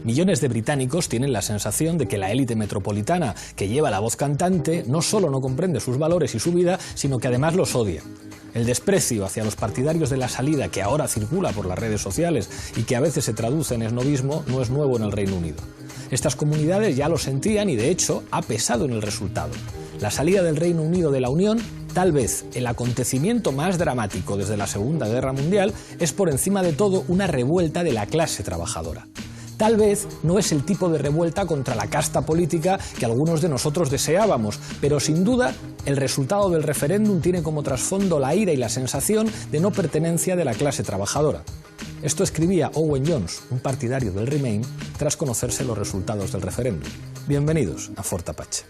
Millones de británicos tienen la sensación de que la élite metropolitana que lleva la voz cantante no solo no comprende sus valores y su vida, sino que además los odia. El desprecio hacia los partidarios de la salida que ahora circula por las redes sociales y que a veces se traduce en esnovismo no es nuevo en el Reino Unido. Estas comunidades ya lo sentían y de hecho ha pesado en el resultado. La salida del Reino Unido de la Unión, tal vez el acontecimiento más dramático desde la Segunda Guerra Mundial, es por encima de todo una revuelta de la clase trabajadora. Tal vez no es el tipo de revuelta contra la casta política que algunos de nosotros deseábamos, pero sin duda el resultado del referéndum tiene como trasfondo la ira y la sensación de no pertenencia de la clase trabajadora. Esto escribía Owen Jones, un partidario del Remain, tras conocerse los resultados del referéndum. Bienvenidos a Fort Apache.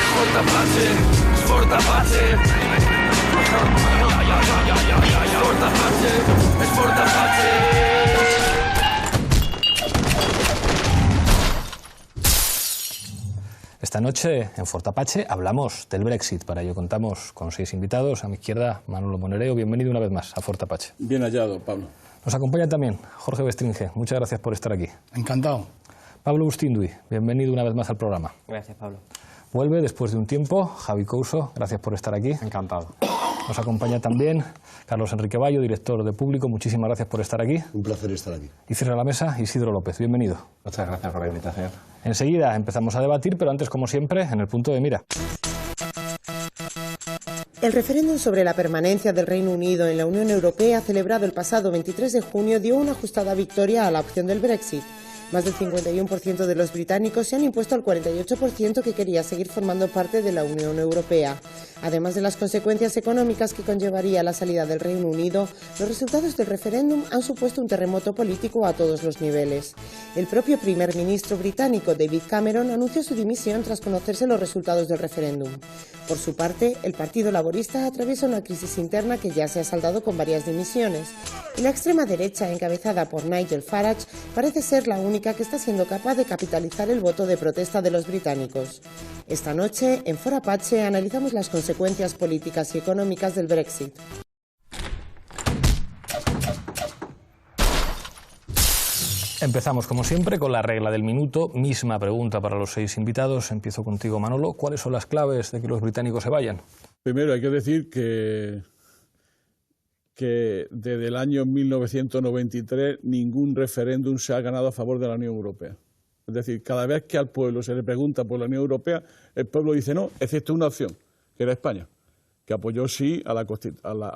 Fort Apache. Fort Apache. Es Fort Apache. Esta noche en Fort Apache hablamos del Brexit. Para ello contamos con 6 invitados. A mi izquierda, Manolo Monereo. Bienvenido una vez más a Fort Apache. Bien hallado, Pablo. Nos acompaña también Jorge Bestringe. Muchas gracias por estar aquí. Encantado. Pablo Ustindui. Bienvenido una vez más al programa. Gracias, Pablo. Vuelve después de un tiempo Javi Couso, gracias por estar aquí. Encantado. Nos acompaña también Carlos Enrique Bayo, director de Público, muchísimas gracias por estar aquí. Un placer estar aquí. Y cierra la mesa Isidro López, bienvenido. Muchas gracias por la invitación. Enseguida empezamos a debatir, pero antes, como siempre, en el punto de mira. El referéndum sobre la permanencia del Reino Unido en la Unión Europea, celebrado el pasado 23 de junio, dio una ajustada victoria a la opción del Brexit. Más del 51% de los británicos se han impuesto al 48% que quería seguir formando parte de la Unión Europea. Además de las consecuencias económicas que conllevaría la salida del Reino Unido, los resultados del referéndum han supuesto un terremoto político a todos los niveles. El propio primer ministro británico, David Cameron, anunció su dimisión tras conocerse los resultados del referéndum. Por su parte, el Partido Laborista atraviesa una crisis interna que ya se ha saldado con varias dimisiones. Y la extrema derecha, encabezada por Nigel Farage, parece ser la única que está siendo capaz de capitalizar el voto de protesta de los británicos. Esta noche, en Fort Apache, analizamos las consecuencias políticas y económicas del Brexit. Empezamos, como siempre, con la regla del minuto. Misma pregunta para los 6 invitados. Empiezo contigo, Manolo. ¿Cuáles son las claves de que los británicos se vayan? Primero, hay que decir que desde el año 1993 ningún referéndum se ha ganado a favor de la Unión Europea. Es decir, cada vez que al pueblo se le pregunta por la Unión Europea, el pueblo dice no, excepto una opción, que era España, que apoyó sí al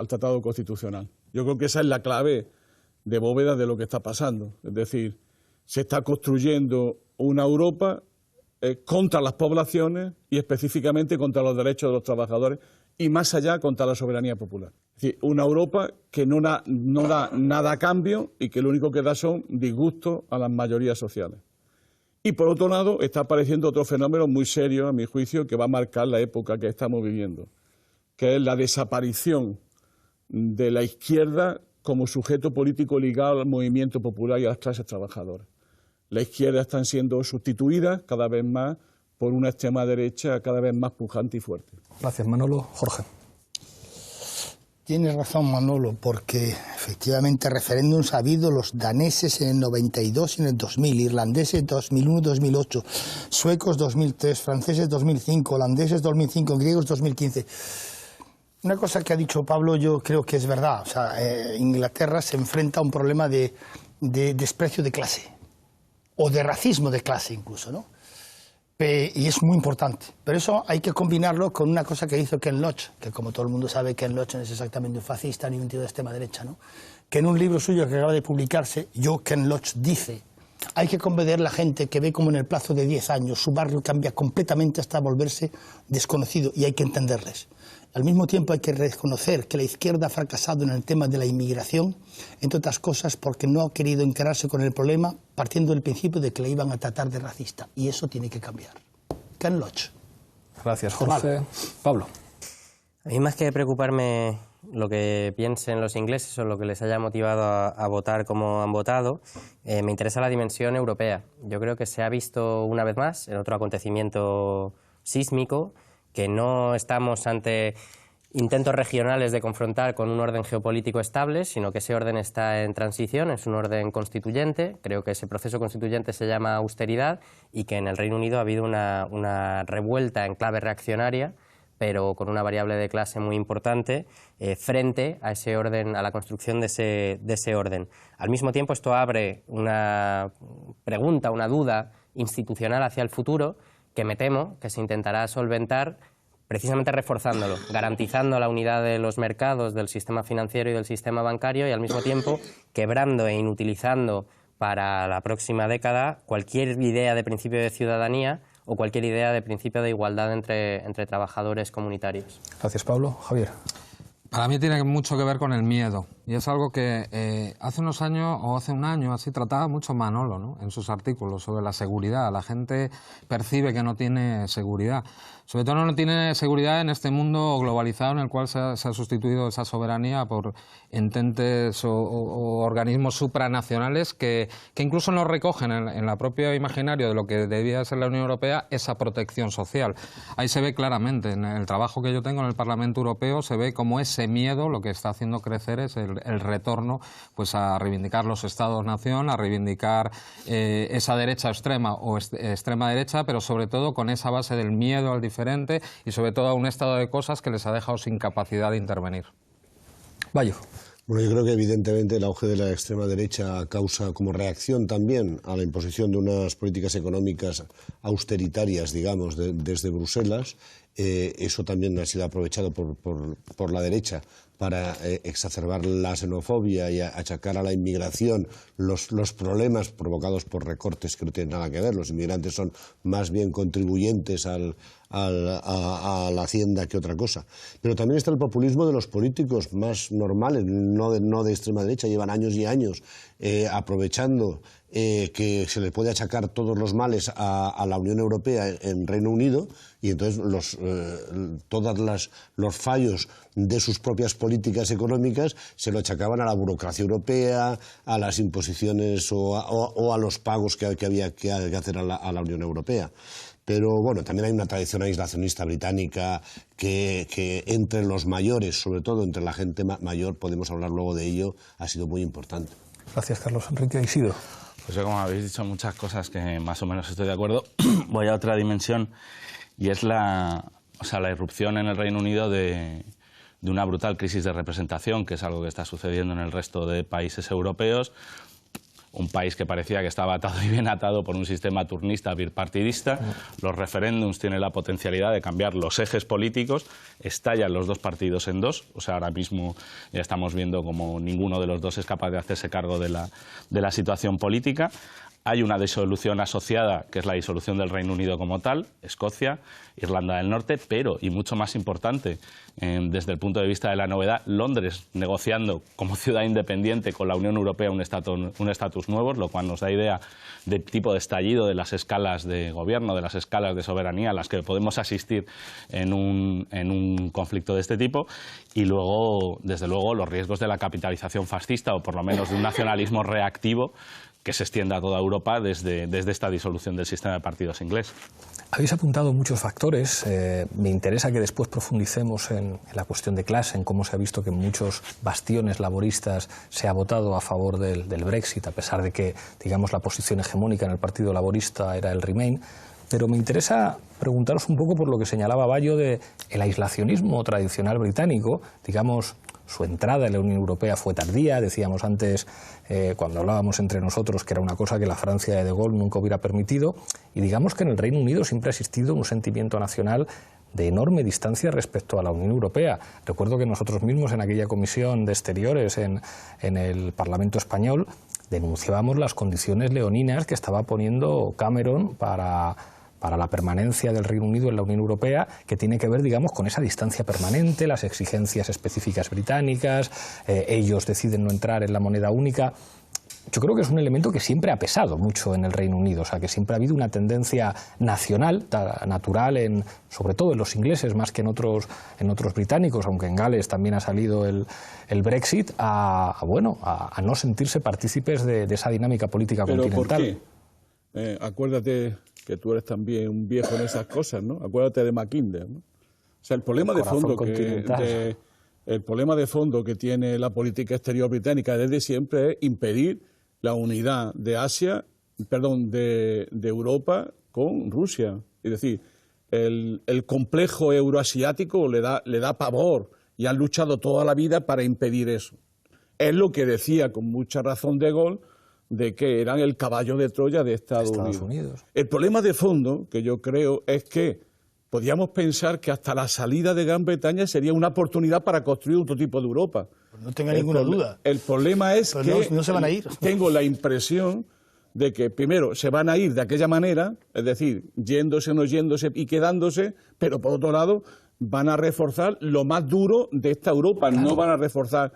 Tratado Constitucional. Yo creo que esa es la clave de bóveda de lo que está pasando. Es decir, se está construyendo una Europa contra las poblaciones y específicamente contra los derechos de los trabajadores y más allá contra la soberanía popular. Es decir, una Europa que no da nada a cambio y que lo único que da son disgustos a las mayorías sociales. Y por otro lado está apareciendo otro fenómeno muy serio, a mi juicio, que va a marcar la época que estamos viviendo, que es la desaparición de la izquierda como sujeto político ligado al movimiento popular y a las clases trabajadoras. La izquierda están siendo sustituidas cada vez más por una extrema derecha cada vez más pujante y fuerte. Gracias, Manolo. Jorge. Tienes razón, Manolo, porque efectivamente referéndums ha habido los daneses en el 92 y en el 2000, irlandeses 2001-2008, suecos 2003, franceses 2005, holandeses 2005, griegos 2015. Una cosa que ha dicho Pablo yo creo que es verdad. O sea, Inglaterra se enfrenta a un problema de desprecio de clase, o de racismo de clase incluso, ¿no? Y es muy importante. Pero eso hay que combinarlo con una cosa que hizo Ken Loach, que como todo el mundo sabe, Ken Loach no es exactamente un fascista ni un tío de extrema derecha, ¿no? Que en un libro suyo que acaba de publicarse, Ken Loach dice: hay que convencer a la gente que ve como en el plazo de 10 años su barrio cambia completamente hasta volverse desconocido, y hay que entenderles. Al mismo tiempo hay que reconocer que la izquierda ha fracasado en el tema de la inmigración, entre otras cosas porque no ha querido encararse con el problema partiendo del principio de que le iban a tratar de racista, y eso tiene que cambiar. Ken Loach. Gracias, Jorge. Pablo. A mí, más que preocuparme lo que piensen los ingleses o lo que les haya motivado a votar como han votado, me interesa la dimensión europea. Yo creo que se ha visto una vez más en otro acontecimiento sísmico que no estamos ante intentos regionales de confrontar con un orden geopolítico estable, sino que ese orden está en transición, es un orden constituyente. Creo que ese proceso constituyente se llama austeridad y que en el Reino Unido ha habido una revuelta en clave reaccionaria, pero con una variable de clase muy importante frente a ese orden, a la construcción de ese orden. Al mismo tiempo, esto abre una pregunta, una duda institucional hacia el futuro que me temo que se intentará solventar precisamente reforzándolo, garantizando la unidad de los mercados, del sistema financiero y del sistema bancario, y al mismo tiempo quebrando e inutilizando para la próxima década cualquier idea de principio de ciudadanía o cualquier idea de principio de igualdad entre trabajadores comunitarios. Gracias, Pablo. Javier. Para mí tiene mucho que ver con el miedo, y es algo que hace unos años, o hace un año así, trataba mucho Manolo, ¿no?, en sus artículos sobre la seguridad. La gente percibe que no tiene seguridad. Sobre todo no tiene seguridad en este mundo globalizado en el cual se ha sustituido esa soberanía por ententes o organismos supranacionales que incluso no recogen en la propio imaginario de lo que debía ser la Unión Europea esa protección social. Ahí se ve claramente, en el trabajo que yo tengo en el Parlamento Europeo, se ve cómo ese miedo lo que está haciendo crecer es el retorno pues a reivindicar los Estados-nación, a reivindicar esa derecha extrema o extrema derecha, pero sobre todo con esa base del miedo al diferente y sobre todo a un estado de cosas que les ha dejado sin capacidad de intervenir. Bayo. Bueno, yo creo que evidentemente el auge de la extrema derecha causa como reacción también a la imposición de unas políticas económicas austeritarias, digamos, desde Bruselas. Eso también ha sido aprovechado por la derecha para exacerbar la xenofobia y achacar a la inmigración los problemas provocados por recortes que no tienen nada que ver. Los inmigrantes son más bien contribuyentes a la hacienda que otra cosa. Pero también está el populismo de los políticos más normales, no de extrema derecha, llevan años y años aprovechando que se le puede achacar todos los males a la Unión Europea en Reino Unido, y entonces todos los fallos de sus propias políticas económicas se lo achacaban a la burocracia europea, a las imposiciones o a los pagos que había que hacer a la Unión Europea. Pero bueno, también hay una tradición aislacionista británica que entre los mayores, sobre todo entre la gente mayor, podemos hablar luego de ello, ha sido muy importante. Gracias, Carlos. Enrique Isidro. Pues yo, como habéis dicho muchas cosas que más o menos estoy de acuerdo, voy a otra dimensión, y es la irrupción en el Reino Unido de una brutal crisis de representación, que es algo que está sucediendo en el resto de países europeos. Un país que parecía que estaba atado y bien atado por un sistema turnista bipartidista. Los referéndums tienen la potencialidad de cambiar los ejes políticos, estallan los dos partidos en dos. O sea, ahora mismo ya estamos viendo como ninguno de los dos es capaz de hacerse cargo de la situación política. Hay una disolución asociada, que es la disolución del Reino Unido como tal, Escocia, Irlanda del Norte, pero, y mucho más importante, desde el punto de vista de la novedad, Londres negociando como ciudad independiente con la Unión Europea un estatus nuevo, lo cual nos da idea del tipo de estallido de las escalas de gobierno, de las escalas de soberanía a las que podemos asistir en un conflicto de este tipo. Y luego, desde luego, los riesgos de la capitalización fascista, o por lo menos de un nacionalismo reactivo, que se extienda a toda Europa desde esta disolución del sistema de partidos inglés. Habéis apuntado muchos factores. Me interesa que después profundicemos en la cuestión de clase, en cómo se ha visto que en muchos bastiones laboristas se ha votado a favor del Brexit, a pesar de que, digamos, la posición hegemónica en el Partido Laborista era el Remain. Pero me interesa preguntaros un poco por lo que señalaba Bayo de el aislacionismo tradicional británico. Digamos, su entrada en la Unión Europea fue tardía, decíamos antes, cuando hablábamos entre nosotros, que era una cosa que la Francia de Gaulle nunca hubiera permitido, y digamos que en el Reino Unido siempre ha existido un sentimiento nacional de enorme distancia respecto a la Unión Europea. Recuerdo que nosotros mismos en aquella comisión de exteriores en el Parlamento español denunciábamos las condiciones leoninas que estaba poniendo Cameron para la permanencia del Reino Unido en la Unión Europea, que tiene que ver, digamos, con esa distancia permanente, las exigencias específicas británicas, ellos deciden no entrar en la moneda única. yo creo que es un elemento que siempre ha pesado mucho en el Reino Unido, o sea, que siempre ha habido una tendencia nacional, natural, sobre todo en los ingleses más que en otros británicos, aunque en Gales también ha salido el Brexit, a no sentirse partícipes de esa dinámica política continental. ¿Pero por qué? Acuérdate que tú eres también un viejo en esas cosas, ¿no? Acuérdate de Mackinder, ¿no? O sea, el problema de fondo que tiene la política exterior británica desde siempre es impedir la unidad de Europa con Rusia. Es decir, el complejo euroasiático le da pavor y han luchado toda la vida para impedir eso. Es lo que decía con mucha razón De Gaulle, de que eran el caballo de Troya de Estados Unidos. El problema de fondo, que yo creo, es que podíamos pensar que hasta la salida de Gran Bretaña sería una oportunidad para construir otro tipo de Europa. No tenga ninguna duda. El problema es que no se van a ir. Tengo la impresión de que primero se van a ir de aquella manera, es decir, yéndose, no yéndose y quedándose, pero por otro lado van a reforzar lo más duro de esta Europa, claro. No van a reforzar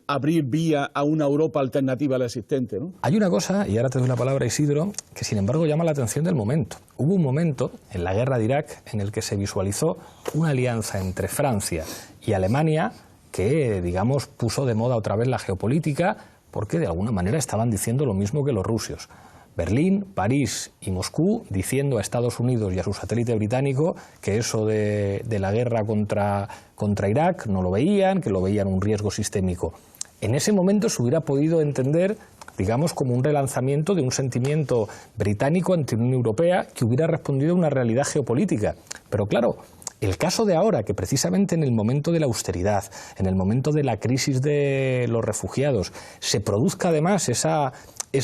abrir vía a una Europa alternativa a la existente, ¿no? Hay una cosa, y ahora te doy la palabra, Isidro, que sin embargo llama la atención del momento. Hubo un momento en la guerra de Irak en el que se visualizó una alianza entre Francia y Alemania que, digamos, puso de moda otra vez la geopolítica porque de alguna manera estaban diciendo lo mismo que los rusos. Berlín, París y Moscú diciendo a Estados Unidos y a su satélite británico que eso de la guerra contra Irak no lo veían, que lo veían un riesgo sistémico. En ese momento se hubiera podido entender, digamos, como un relanzamiento de un sentimiento británico ante la Unión Europea que hubiera respondido a una realidad geopolítica. Pero claro, el caso de ahora, que precisamente en el momento de la austeridad, en el momento de la crisis de los refugiados, se produzca además esa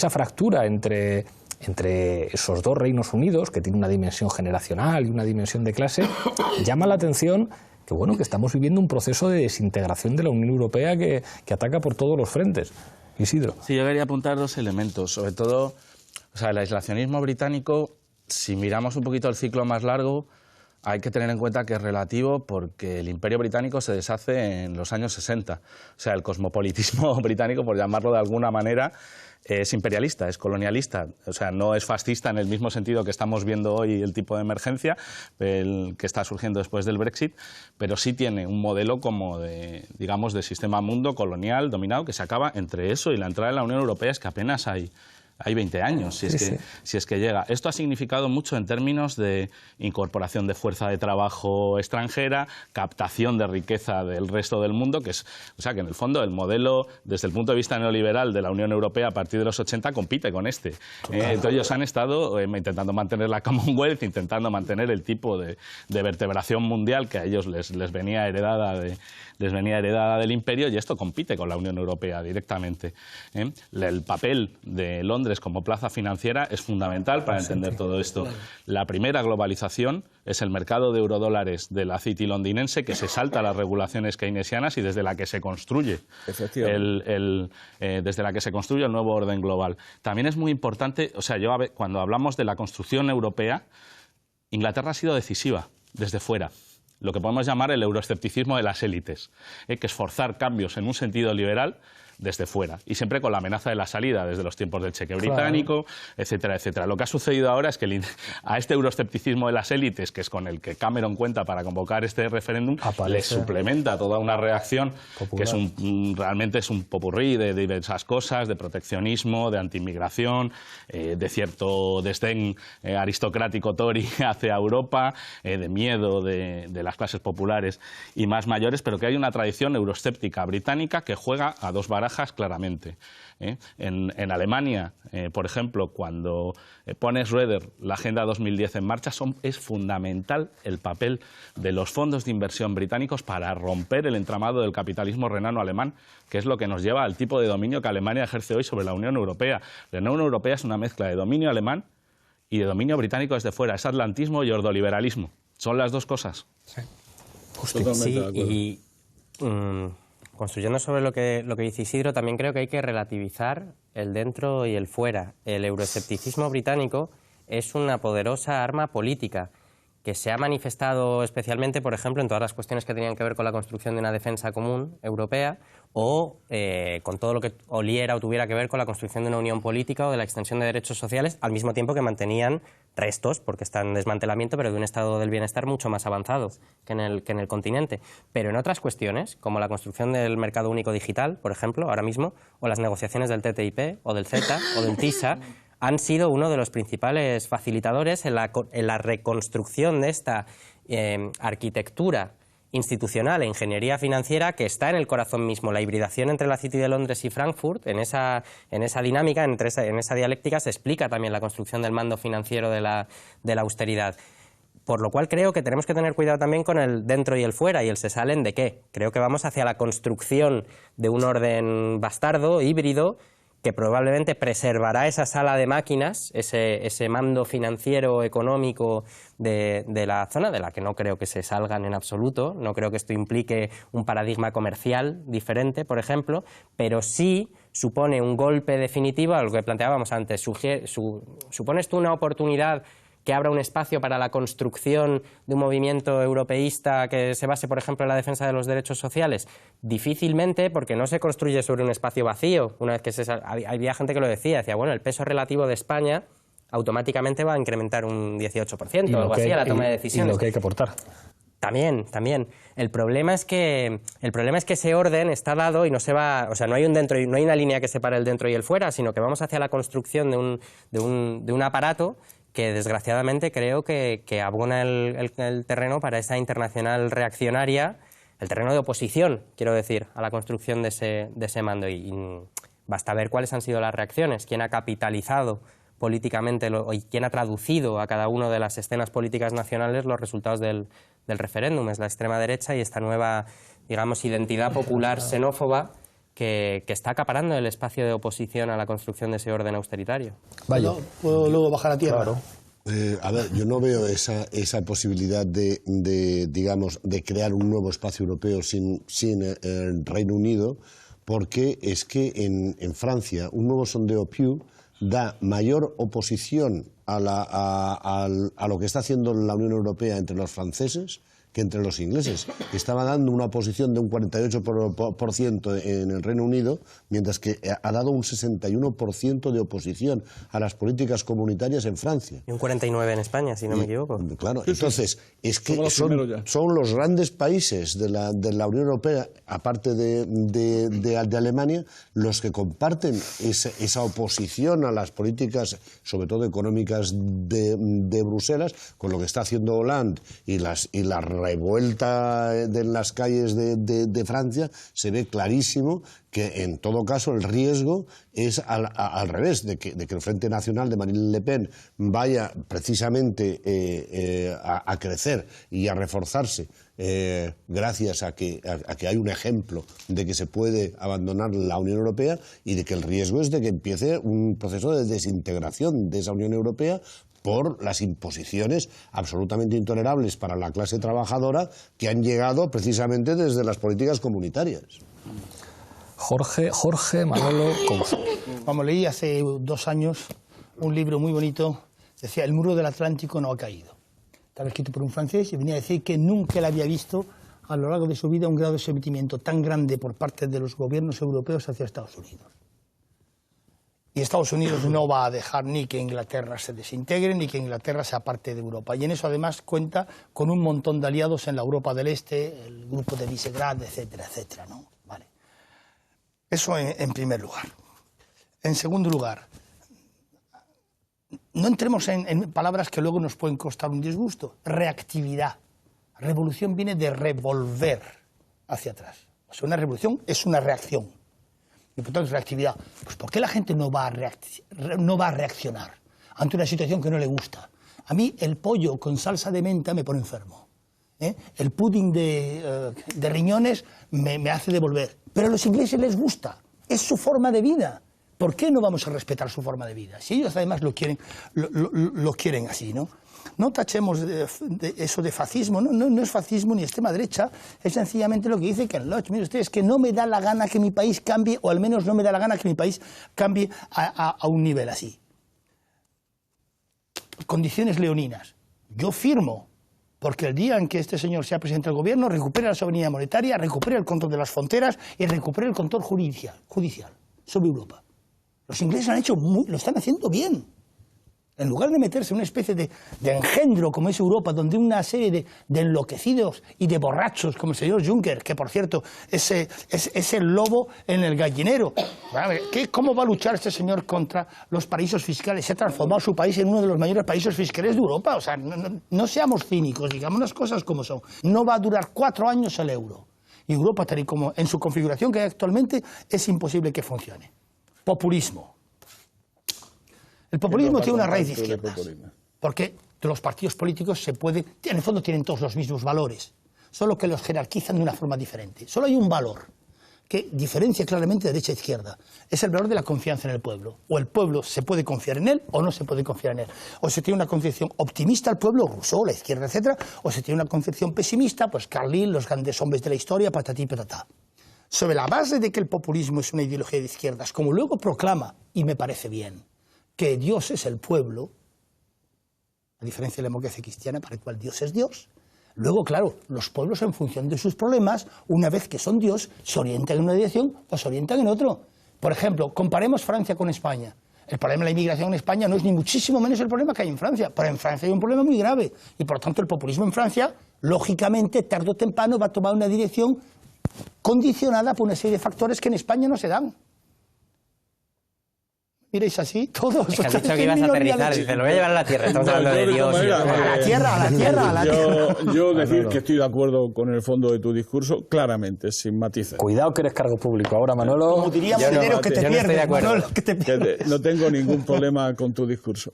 fractura entre esos dos Reinos Unidos, que tiene una dimensión generacional y una dimensión de clase, llama la atención que, bueno, que estamos viviendo un proceso de desintegración de la Unión Europea que ataca por todos los frentes. Isidro. Sí, yo quería apuntar dos elementos, sobre todo, o sea, el aislacionismo británico, si miramos un poquito el ciclo más largo, hay que tener en cuenta que es relativo porque el Imperio Británico se deshace en los años 60. O sea, el cosmopolitismo británico, por llamarlo de alguna manera, es imperialista, es colonialista. O sea, no es fascista en el mismo sentido que estamos viendo hoy el tipo de emergencia que está surgiendo después del Brexit, pero sí tiene un modelo como de, digamos, de sistema mundo colonial dominado que se acaba entre eso y la entrada en la Unión Europea, es que apenas hay 20 años, si es que llega. Esto ha significado mucho en términos de incorporación de fuerza de trabajo extranjera, captación de riqueza del resto del mundo, o sea, que en el fondo el modelo, desde el punto de vista neoliberal de la Unión Europea a partir de los 80, compite con este. Entonces ellos han estado intentando mantener la Commonwealth, intentando mantener el tipo de vertebración mundial que a ellos les venía heredada del imperio, y esto compite con la Unión Europea directamente. El papel de Londres como plaza financiera es fundamental para entender todo esto. Claro. La primera globalización es el mercado de eurodólares de la City londinense, que se salta las regulaciones keynesianas y desde la que se construye desde la que se construye el nuevo orden global. También es muy importante, o sea, cuando hablamos de la construcción europea, Inglaterra ha sido decisiva desde fuera. Lo que podemos llamar el euroescepticismo de las élites, que es forzar cambios en un sentido liberal desde fuera, y siempre con la amenaza de la salida, desde los tiempos del cheque británico, etcétera, etcétera. Lo que ha sucedido ahora es que a este euroescepticismo de las élites, que es con el que Cameron cuenta para convocar este referéndum, le suplementa toda una reacción popular, que realmente es un popurrí de diversas cosas, de proteccionismo, de antiinmigración, de cierto desdén aristocrático tory hacia Europa, de miedo de las clases populares y más mayores, pero que hay una tradición euroescéptica británica que juega a dos barajas claramente. En Alemania, por ejemplo, cuando pone Schröder la Agenda 2010 en marcha, es fundamental el papel de los fondos de inversión británicos para romper el entramado del capitalismo renano-alemán, que es lo que nos lleva al tipo de dominio que Alemania ejerce hoy sobre la Unión Europea. La Unión Europea es una mezcla de dominio alemán y de dominio británico desde fuera. Es atlantismo y ordoliberalismo. Son las dos cosas. Sí, y construyendo sobre lo que dice Isidro, también creo que hay que relativizar el dentro y el fuera. El euroescepticismo británico es una poderosa arma política que se ha manifestado especialmente, por ejemplo, en todas las cuestiones que tenían que ver con la construcción de una defensa común europea o con todo lo que oliera o tuviera que ver con la construcción de una unión política o de la extensión de derechos sociales, al mismo tiempo que mantenían restos, porque están en desmantelamiento, pero de un estado del bienestar mucho más avanzado que en el continente. Pero en otras cuestiones, como la construcción del mercado único digital, por ejemplo, ahora mismo, o las negociaciones del TTIP, o del CETA, o del TISA, han sido uno de los principales facilitadores en la reconstrucción de esta arquitectura institucional e ingeniería financiera que está en el corazón mismo. La hibridación entre la City de Londres y Frankfurt, en esa dinámica, en esa dialéctica, se explica también la construcción del mando financiero de la austeridad. Por lo cual creo que tenemos que tener cuidado también con el dentro y el fuera, y el se salen de qué. Creo que vamos hacia la construcción de un orden bastardo, híbrido, que probablemente preservará esa sala de máquinas, ese mando financiero, económico de la zona, de la que no creo que se salgan en absoluto. No creo que esto implique un paradigma comercial diferente, por ejemplo, pero sí supone un golpe definitivo a lo que planteábamos antes. ¿Supone esto una oportunidad que abra un espacio para la construcción de un movimiento europeísta que se base, por ejemplo, en la defensa de los derechos sociales? Difícilmente, porque no se construye sobre un espacio vacío. Una vez que había gente que lo decía, bueno, el peso relativo de España automáticamente va a incrementar un 18% o algo así a la toma de decisiones. Y lo que hay que aportar. También. El problema es que ese orden está dado y no se va, o sea, no hay una línea que separe el dentro y el fuera, sino que vamos hacia la construcción de un aparato que desgraciadamente creo que abona el terreno para esa internacional reaccionaria, el terreno de oposición, quiero decir, a la construcción de ese mando. Y basta ver cuáles han sido las reacciones, quién ha capitalizado políticamente y quién ha traducido a cada una de las escenas políticas nacionales los resultados del referéndum. Es la extrema derecha y esta nueva, digamos, identidad popular xenófoba que está acaparando el espacio de oposición a la construcción de ese orden austeritario. Vaya. ¿Puedo luego bajar a tierra? Claro. A ver, yo no veo esa posibilidad digamos, de crear un nuevo espacio europeo sin el Reino Unido, porque es que en Francia un nuevo sondeo Pew da mayor oposición a lo que está haciendo la Unión Europea entre los franceses que entre los ingleses. Estaba dando una oposición de un 48% en el Reino Unido, mientras que ha dado un 61% de oposición a las políticas comunitarias en Francia. Y un 49% en España, si no me equivoco. Claro, entonces, es que son los grandes países de la Unión Europea, aparte de Alemania, los que comparten esa oposición a las políticas, sobre todo económicas, de Bruselas, con lo que está haciendo Hollande y la revuelta en las calles de Francia. Se ve clarísimo que en todo caso el riesgo es al revés, de que el Frente Nacional de Marine Le Pen vaya precisamente a crecer y a reforzarse gracias a que hay un ejemplo de que se puede abandonar la Unión Europea, y de que el riesgo es de que empiece un proceso de desintegración de esa Unión Europea por las imposiciones absolutamente intolerables para la clase trabajadora que han llegado precisamente desde las políticas comunitarias. Jorge Manolo Couso. Vamos, leí hace 2 años un libro muy bonito, decía El muro del Atlántico no ha caído. Estaba escrito por un francés y venía a decir que nunca le había visto a lo largo de su vida un grado de sometimiento tan grande por parte de los gobiernos europeos hacia Estados Unidos. Y Estados Unidos no va a dejar ni que Inglaterra se desintegre, ni que Inglaterra sea parte de Europa. Y en eso además cuenta con un montón de aliados en la Europa del Este, el grupo de Visegrad, etcétera, etcétera, ¿no? Vale. Eso en primer lugar. En segundo lugar, no entremos en palabras que luego nos pueden costar un disgusto. Reactividad. Revolución viene de revolver hacia atrás. O sea, una revolución es una reacción. Y por tanto, reactividad. Pues ¿por qué la gente no va a reaccionar ante una situación que no le gusta? A mí el pollo con salsa de menta me pone enfermo. El pudding de riñones me hace devolver. Pero a los ingleses les gusta. Es su forma de vida. ¿Por qué no vamos a respetar su forma de vida? Si ellos además lo quieren así, ¿no? No tachemos eso de fascismo, no es fascismo ni extrema derecha, es sencillamente lo que dice Ken Loach. Mire usted, es que no me da la gana que mi país cambie, o al menos no me da la gana que mi país cambie a un nivel así. Condiciones leoninas. Yo firmo porque el día en que este señor sea presidente del gobierno, recupere la soberanía monetaria, recupere el control de las fronteras y recupere el control judicial sobre Europa. Los ingleses lo están haciendo bien. En lugar de meterse en una especie de engendro como es Europa, donde una serie de enloquecidos y de borrachos, como el señor Juncker, que por cierto es el lobo en el gallinero. ¿Cómo va a luchar este señor contra los paraísos fiscales? Se ha transformado su país en uno de los mayores paraísos fiscales de Europa. O sea, no seamos cínicos, digamos las cosas como son. No va a durar 4 años el euro. Y Europa, tal y como en su configuración que hay actualmente, es imposible que funcione. Populismo. El populismo tiene una raíz de izquierdas, porque los partidos políticos en el fondo tienen todos los mismos valores, solo que los jerarquizan de una forma diferente. Solo hay un valor que diferencia claramente derecha e izquierda, es el valor de la confianza en el pueblo. O el pueblo se puede confiar en él o no se puede confiar en él. O se tiene una concepción optimista al pueblo, Rousseau, la izquierda, etcétera, o se tiene una concepción pesimista, pues Carlyle, los grandes hombres de la historia, patatí y patatá. Sobre la base de que el populismo es una ideología de izquierdas, como luego proclama, y me parece bien, que Dios es el pueblo, a diferencia de la democracia cristiana, para la cual Dios es Dios. Luego, claro, los pueblos en función de sus problemas, una vez que son Dios, se orientan en una dirección o se orientan en otro. Por ejemplo, comparemos Francia con España. El problema de la inmigración en España no es ni muchísimo menos el problema que hay en Francia, pero en Francia hay un problema muy grave. Y por lo tanto el populismo en Francia, lógicamente, tarde o temprano va a tomar una dirección condicionada por una serie de factores que en España no se dan. Miréis así, todos. Es que has dicho que ibas a aterrizar, dice, lo voy a llevar a la tierra, estamos hablando de Dios. A la tierra. Yo decir que estoy de acuerdo con el fondo de tu discurso, claramente, sin matices. Cuidado que eres cargo público ahora, Manolo. Como diría Monedero, que te pierdes, Manolo, que te pierdes. No tengo ningún problema con tu discurso.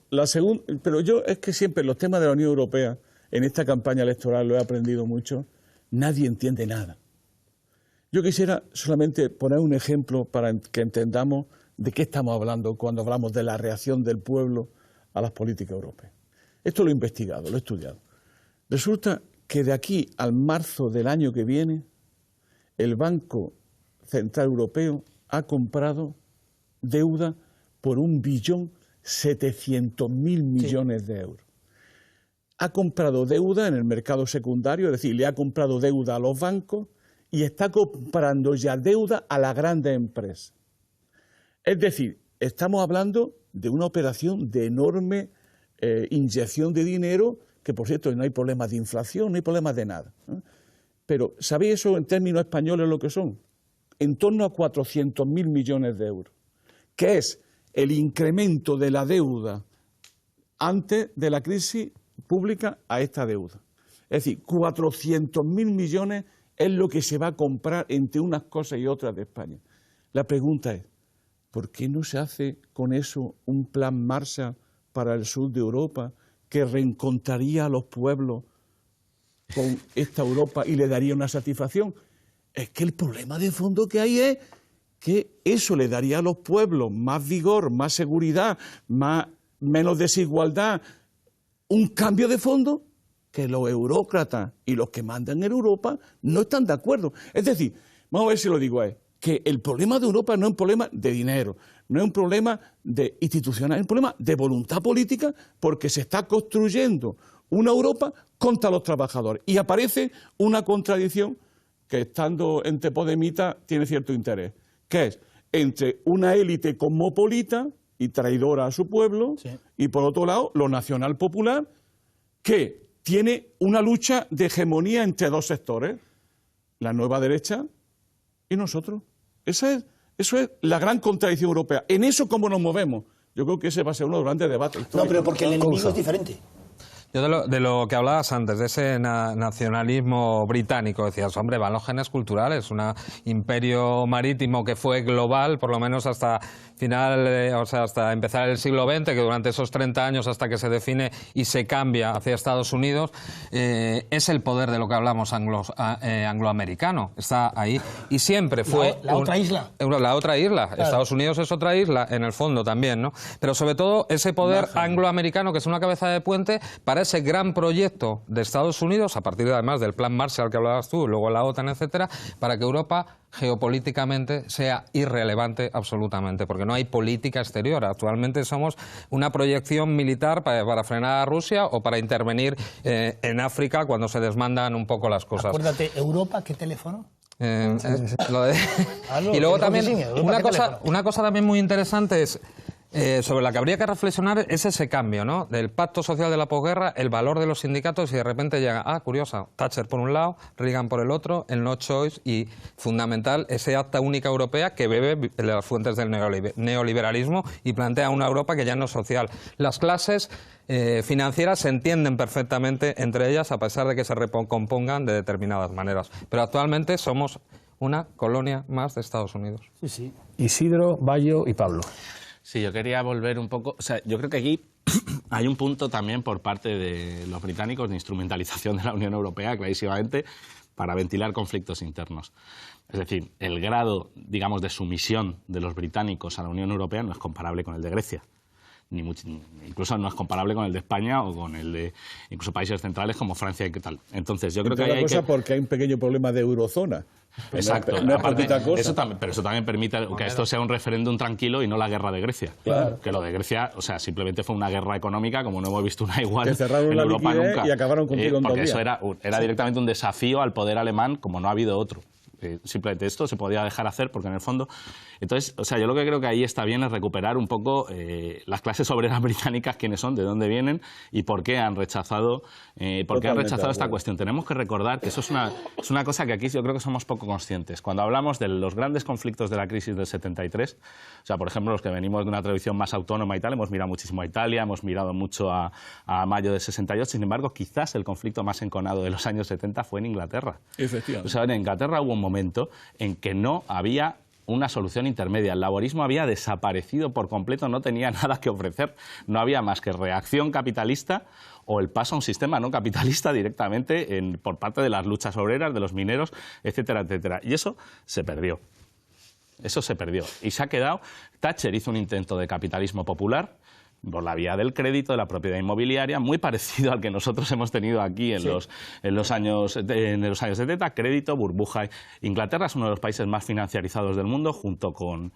Pero yo es que siempre los temas de la Unión Europea, en esta campaña electoral lo he aprendido mucho, nadie entiende nada. Yo quisiera solamente poner un ejemplo para que entendamos de qué estamos hablando cuando hablamos de la reacción del pueblo a las políticas europeas. Esto lo he investigado, lo he estudiado. Resulta que de aquí al marzo del año que viene, el Banco Central Europeo ha comprado deuda por 1.700.000 millones de euros. Ha comprado deuda en el mercado secundario, es decir, le ha comprado deuda a los bancos y está comprando ya deuda a las grandes empresas. Es decir, estamos hablando de una operación de enorme inyección de dinero, que por cierto no hay problemas de inflación, no hay problemas de nada. Pero ¿sabéis eso en términos españoles lo que son? En torno a 400.000 millones de euros, que es el incremento de la deuda antes de la crisis pública a esta deuda. Es decir, 400.000 millones es lo que se va a comprar entre unas cosas y otras de España. La pregunta es, ¿por qué no se hace con eso un plan Marshall para el sur de Europa que reencontraría a los pueblos con esta Europa y le daría una satisfacción? Es que el problema de fondo que hay es que eso le daría a los pueblos más vigor, más seguridad, menos desigualdad, un cambio de fondo que los eurócratas y los que mandan en Europa no están de acuerdo. Es decir, vamos a ver si lo digo ahí, que el problema de Europa no es un problema de dinero, no es un problema de institucional, es un problema de voluntad política, porque se está construyendo una Europa contra los trabajadores. Y aparece una contradicción que, estando entre podemitas, tiene cierto interés, que es entre una élite cosmopolita y traidora a su pueblo, sí, y por otro lado, lo nacional popular, que tiene una lucha de hegemonía entre dos sectores, la nueva derecha y nosotros. Eso es la gran contradicción europea. En eso, ¿cómo nos movemos? Yo creo que ese va a ser uno de los grandes debates históricos. No, pero porque el enemigo es diferente. Yo de lo que hablabas antes, de ese nacionalismo británico, decías, hombre, van los genes culturales, un imperio marítimo que fue global, por lo menos hasta final, o sea, hasta empezar el siglo XX, que durante esos 30 años hasta que se define y se cambia hacia Estados Unidos, es el poder de lo que hablamos angloamericano, está ahí. Y siempre fue... La otra isla. La otra isla. Claro. Estados Unidos es otra isla, en el fondo también, ¿no? Pero sobre todo ese poder angloamericano, que es una cabeza de puente para ese gran proyecto de Estados Unidos, a partir además del Plan Marshall que hablabas tú, luego la OTAN, etcétera, para que Europa geopolíticamente sea irrelevante absolutamente, porque no hay política exterior. Actualmente somos una proyección militar para frenar a Rusia o para intervenir en África cuando se desmandan un poco las cosas. Acuérdate, Europa, ¿qué teléfono? Y luego también una cosa también muy interesante es sobre la que habría que reflexionar es ese cambio, ¿no? Del pacto social de la posguerra, el valor de los sindicatos, y de repente llega, curiosa, Thatcher por un lado, Reagan por el otro, el no choice, y fundamental ese acta única europea que bebe de las fuentes del neoliberalismo y plantea una Europa que ya no es social. Las clases financieras se entienden perfectamente entre ellas a pesar de que se recompongan de determinadas maneras, pero actualmente somos una colonia más de Estados Unidos. Sí, sí. Isidro, Bayo y Pablo. Sí, yo quería volver un poco... O sea, yo creo que aquí hay un punto también por parte de los británicos de instrumentalización de la Unión Europea, clarísimamente, para ventilar conflictos internos. Es decir, el grado, digamos, de sumisión de los británicos a la Unión Europea no es comparable con el de Grecia. Incluso no es comparable con el de España o con el de incluso países centrales como Francia y qué tal. Entonces, yo creo que hay porque hay un pequeño problema de eurozona. Exacto. No es poquita cosa. Pero eso también permite que esto sea un referéndum tranquilo y no la guerra de Grecia. Claro. Que lo de Grecia, o sea, simplemente fue una guerra económica, como no hemos visto una igual que cerraron en la Europa nunca. Y acabaron contigo en 2 porque días. eso era directamente un desafío al poder alemán como no ha habido otro. Simplemente esto se podía dejar hacer porque en el fondo... Entonces, o sea, yo lo que creo que ahí está bien es recuperar un poco las clases obreras británicas, quiénes son, de dónde vienen y por qué han rechazado, esta cuestión. Tenemos que recordar que eso es una cosa que aquí yo creo que somos poco conscientes. Cuando hablamos de los grandes conflictos de la crisis del 73, o sea, por ejemplo, los que venimos de una tradición más autónoma y tal, hemos mirado muchísimo a Italia, hemos mirado mucho a mayo del 68, sin embargo, quizás el conflicto más enconado de los años 70 fue en Inglaterra. Efectivamente. O sea, en Inglaterra hubo un momento en que no había una solución intermedia. El laborismo había desaparecido por completo, no tenía nada que ofrecer. No había más que reacción capitalista o el paso a un sistema no capitalista directamente por parte de las luchas obreras, de los mineros, etcétera, etcétera. Y eso se perdió. Eso se perdió. Y se ha quedado... Thatcher hizo un intento de capitalismo popular por la vía del crédito, de la propiedad inmobiliaria, muy parecido al que nosotros hemos tenido aquí en los años 70, crédito, burbuja. Inglaterra es uno de los países más financiarizados del mundo, junto con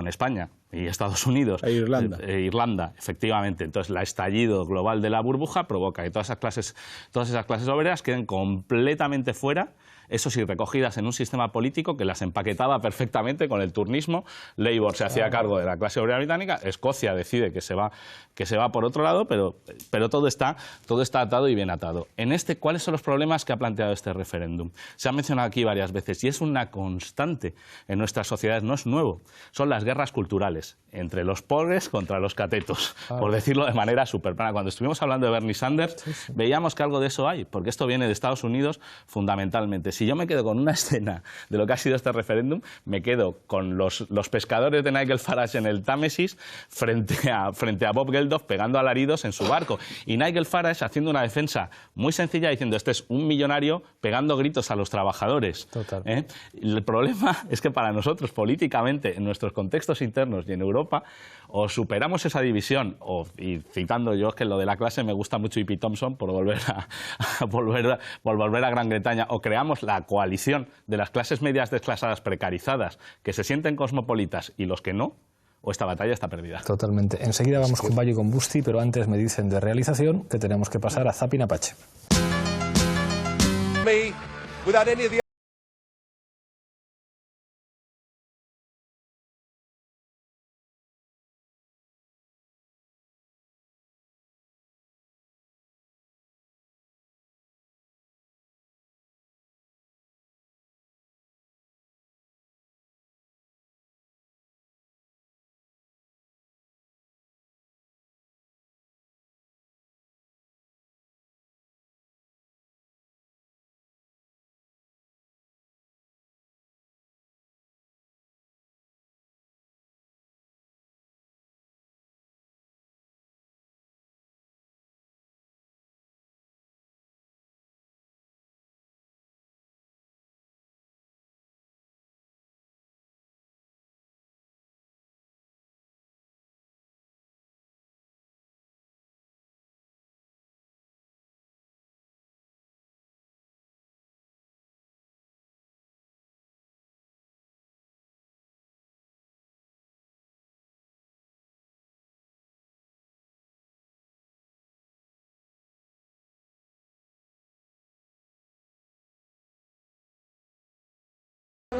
España y Estados Unidos. E Irlanda. Irlanda, efectivamente. Entonces, el estallido global de la burbuja provoca que todas esas clases obreras queden completamente fuera, eso sí, recogidas en un sistema político que las empaquetaba perfectamente con el turnismo. Labour se hacía cargo de la clase obrera británica, Escocia decide que se va por otro lado, pero todo está atado y bien atado. ¿Cuáles son los problemas que ha planteado este referéndum? Se ha mencionado aquí varias veces y es una constante en nuestras sociedades, no es nuevo. Son las guerras culturales entre los pobres contra los catetos, por decirlo de manera súper plana. Cuando estuvimos hablando de Bernie Sanders, veíamos que algo de eso hay, porque esto viene de Estados Unidos fundamentalmente. Si yo me quedo con una escena de lo que ha sido este referéndum, me quedo con los pescadores de Nigel Farage en el Támesis frente a Bob Geldof pegando alaridos en su barco. Y Nigel Farage haciendo una defensa muy sencilla diciendo este es un millonario pegando gritos a los trabajadores. Total. El problema es que para nosotros políticamente, en nuestros contextos internos y en Europa, o superamos esa división, y citando yo, es que lo de la clase me gusta mucho E.P. Thompson por volver a Gran Bretaña, o creamos la coalición de las clases medias desclasadas precarizadas que se sienten cosmopolitas y los que no, o esta batalla está perdida. Totalmente. Enseguida vamos con Bayo y con Busti, pero antes me dicen de realización que tenemos que pasar a Zapping Apache. Un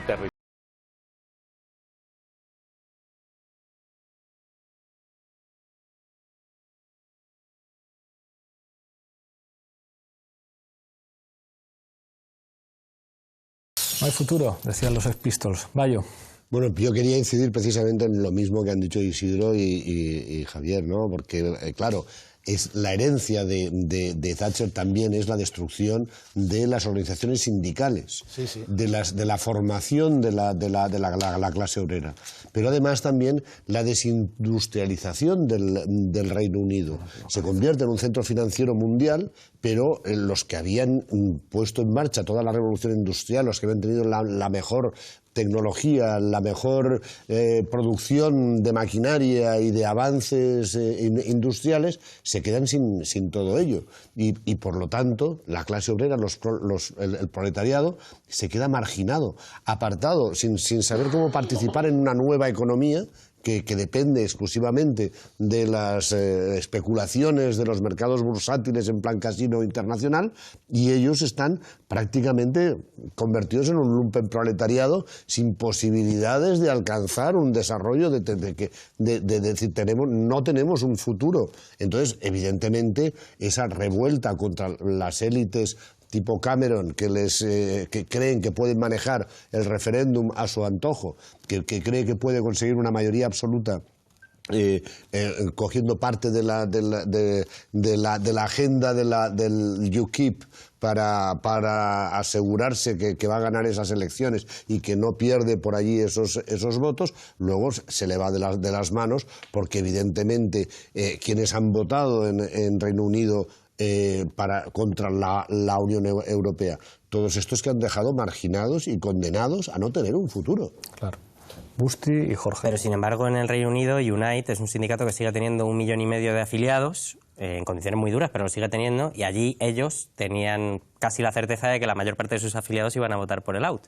territorio. No hay futuro, decían los Sex Pistols. Bayo. Bueno, yo quería incidir precisamente en lo mismo que han dicho Isidro y Javier, ¿no? Porque, claro, es la herencia de Thatcher también es la destrucción de las organizaciones sindicales, de la formación de la clase obrera, pero además también la desindustrialización del Reino Unido. Se convierte en un centro financiero mundial, pero los que habían puesto en marcha toda la revolución industrial, los que habían tenido la mejor tecnología, la mejor producción de maquinaria y de avances industriales, se quedan sin todo ello. Y por lo tanto, la clase obrera, el proletariado, se queda marginado, apartado, sin saber cómo participar en una nueva economía que depende exclusivamente de las especulaciones de los mercados bursátiles en plan casino internacional, y ellos están prácticamente convertidos en un lumpenproletariado sin posibilidades de alcanzar un desarrollo, de decir, no tenemos un futuro. Entonces, evidentemente, esa revuelta contra las élites tipo Cameron, que creen que pueden manejar el referéndum a su antojo, que cree que puede conseguir una mayoría absoluta cogiendo parte de la agenda del UKIP para asegurarse que va a ganar esas elecciones y que no pierde por allí esos votos, luego se le va de las manos, porque evidentemente quienes han votado en Reino Unido contra la Unión Europea, todos estos que han dejado marginados y condenados a no tener un futuro. Claro. Busti y Jorge. Pero sin embargo, en el Reino Unido, Unite es un sindicato que sigue teniendo 1,5 millones de afiliados, en condiciones muy duras, pero lo sigue teniendo, y allí ellos tenían casi la certeza de que la mayor parte de sus afiliados iban a votar por el out.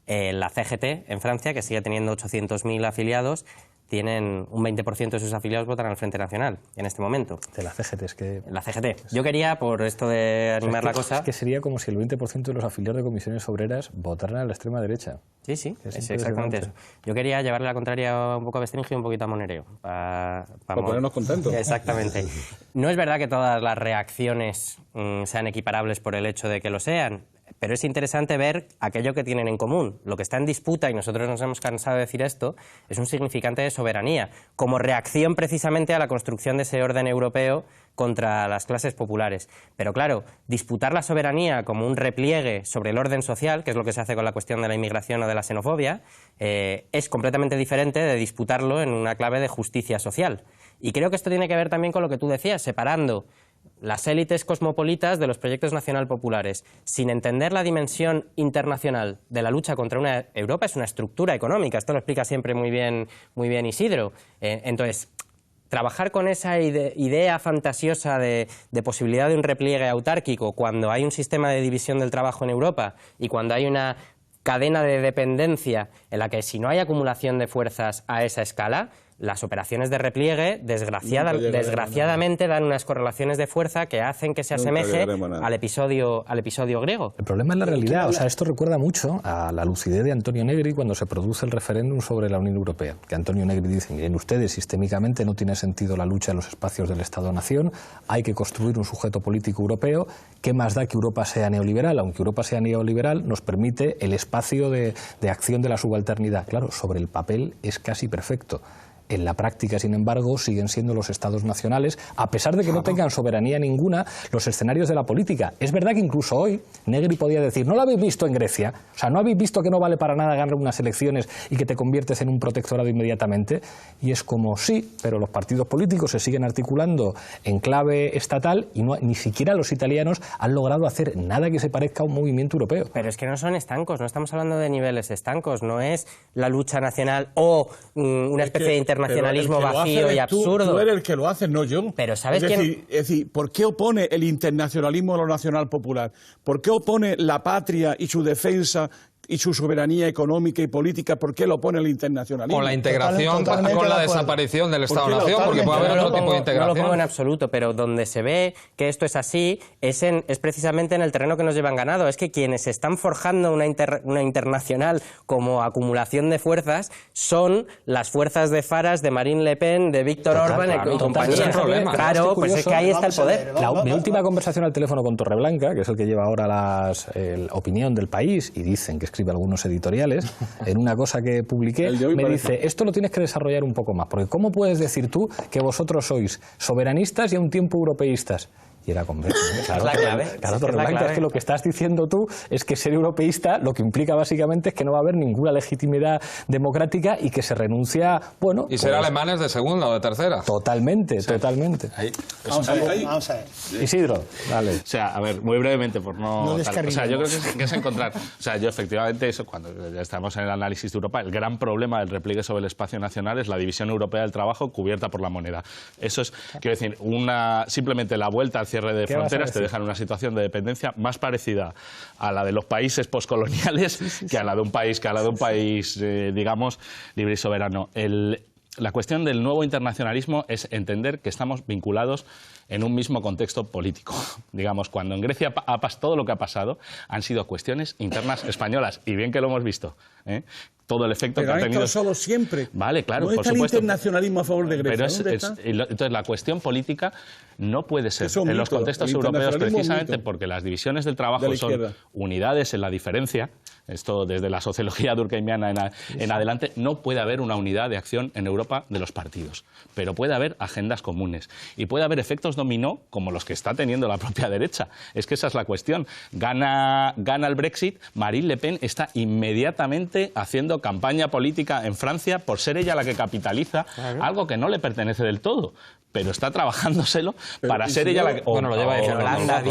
La CGT, en Francia, que sigue teniendo 800.000 afiliados, tienen un 20% de sus afiliados votan al Frente Nacional en este momento. De la CGT, es que... La CGT. Yo quería, por esto de animar la cosa... Es que sería como si el 20% de los afiliados de comisiones obreras votaran a la extrema derecha. Sí, sí, es exactamente eso. Yo quería llevarle la contraria un poco a Bestringe y un poquito a Monereo. Para ponernos contentos. Exactamente. No es verdad que todas las reacciones sean equiparables por el hecho de que lo sean, pero es interesante ver aquello que tienen en común. Lo que está en disputa, y nosotros nos hemos cansado de decir esto, es un significante de soberanía, como reacción precisamente a la construcción de ese orden europeo contra las clases populares. Pero claro, disputar la soberanía como un repliegue sobre el orden social, que es lo que se hace con la cuestión de la inmigración o de la xenofobia, es completamente diferente de disputarlo en una clave de justicia social. Y creo que esto tiene que ver también con lo que tú decías, separando las élites cosmopolitas de los proyectos nacional populares. Sin entender la dimensión internacional de la lucha contra una Europa, es una estructura económica. Esto lo explica siempre muy bien Isidro. Entonces, trabajar con esa idea fantasiosa de posibilidad de un repliegue autárquico cuando hay un sistema de división del trabajo en Europa y cuando hay una cadena de dependencia en la que si no hay acumulación de fuerzas a esa escala, las operaciones de repliegue desgraciadamente dan unas correlaciones de fuerza que hacen que se asemeje al episodio griego. El problema es la realidad. O sea, esto recuerda mucho a la lucidez de Antonio Negri cuando se produce el referéndum sobre la Unión Europea. Que Antonio Negri dice, miren ustedes, sistémicamente no tiene sentido la lucha en los espacios del Estado-Nación, hay que construir un sujeto político europeo. ¿Qué más da que Europa sea neoliberal? Aunque Europa sea neoliberal, nos permite el espacio de acción de la subalternidad. Claro, sobre el papel es casi perfecto. En la práctica, sin embargo, siguen siendo los estados nacionales, a pesar de que no tengan soberanía ninguna, los escenarios de la política. Es verdad que incluso hoy Negri podía decir, ¿no lo habéis visto en Grecia? O sea, ¿no habéis visto que no vale para nada ganar unas elecciones y que te conviertes en un protectorado inmediatamente? Y es como, sí, pero los partidos políticos se siguen articulando en clave estatal y ni siquiera los italianos han logrado hacer nada que se parezca a un movimiento europeo. Pero es que no son estancos, no estamos hablando de niveles estancos, no es la lucha nacional o una especie de internacional internacionalismo vacío y absurdo. Tú eres el que lo hace, no yo. Pero ¿sabes es decir, ¿por qué opone el internacionalismo a lo nacional popular? ¿Por qué opone la patria y su defensa y su soberanía económica y política? ¿Por qué lo opone el internacionalismo? O la integración con la desaparición del Estado-Nación, porque puede haber otro tipo de integración. No lo pongo en absoluto, pero donde se ve que esto es así es precisamente en el terreno que nos llevan ganado. Es que quienes están forjando una internacional como acumulación de fuerzas son las fuerzas de Farage, de Marine Le Pen, de Víctor Orbán y compañía. Claro, pues es que ahí está el poder. Mi última conversación al teléfono con Torreblanca, que es el que lleva ahora la opinión del país, y dicen que escribe algunos editoriales, en una cosa que publiqué, me dice, esto lo tienes que desarrollar un poco más, porque ¿cómo puedes decir tú que vosotros sois soberanistas y a un tiempo europeístas? Y era converso. Claro, Torreblanca, es que lo que estás diciendo tú es que ser europeísta lo que implica básicamente es que no va a haber ninguna legitimidad democrática y que se renuncia, bueno... Y ser alemanes de segunda o de tercera. Totalmente, totalmente. Vamos a ver. Isidro, dale. O sea, a ver, muy brevemente, por no... No o sea, yo creo descarrilemos. que es encontrar... O sea, yo efectivamente, eso, cuando ya estamos en el análisis de Europa, el gran problema del repliegue sobre el espacio nacional es la división europea del trabajo cubierta por la moneda. Eso es, quiero decir, simplemente la vuelta al cierre de fronteras te deja en una situación de dependencia más parecida a la de los países poscoloniales que a la de un país, digamos, libre y soberano. La cuestión del nuevo internacionalismo es entender que estamos vinculados en un mismo contexto político. Digamos, cuando en Grecia todo lo que ha pasado han sido cuestiones internas españolas, y bien que lo hemos visto, ¿eh? Todo el efecto pero que ha tenido... solo siempre. Vale, claro, ¿Dónde por está supuesto. el internacionalismo a favor de Grecia? Pero entonces la cuestión política no puede ser Eso es en los mito, contextos el europeos, internacionalismo es precisamente mito. porque las divisiones del trabajo De la son izquierda. unidades en la diferencia. Esto desde la sociología durkheimiana en adelante, no puede haber una unidad de acción en Europa de los partidos, pero puede haber agendas comunes y puede haber efectos dominó como los que está teniendo la propia derecha. Es que esa es la cuestión. Gana el Brexit, Marine Le Pen está inmediatamente haciendo campaña política en Francia por ser ella la que capitaliza algo que no le pertenece del todo, pero está trabajándoselo para ser ella la que... Bueno, lo lleva en Holanda, tu